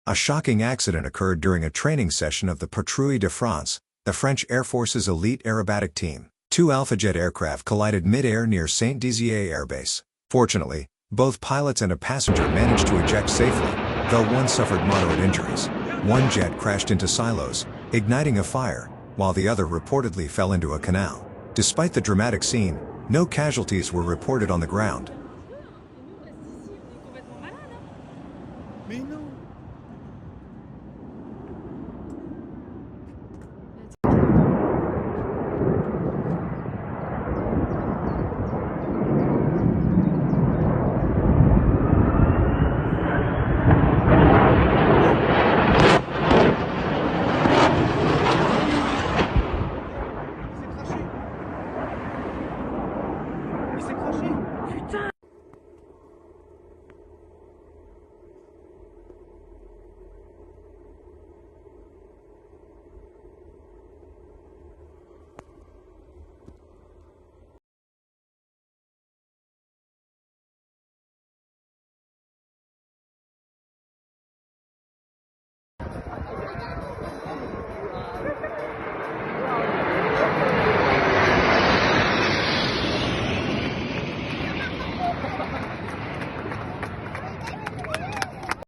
A shocking accident occurred during a training session of the Patrouille de France, the French Air Force's elite aerobatic team. Two Alpha Jet aircraft collided mid-air near Saint-Dizier Air Base. Fortunately, both pilots and a passenger managed to eject safely, though one suffered moderate injuries. One jet crashed into silos, igniting a fire, while the other reportedly fell into a canal. Despite the dramatic scene, no casualties were reported on the ground.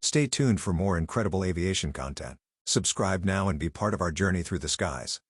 Stay tuned for more incredible aviation content. Subscribe now and be part of our journey through the skies.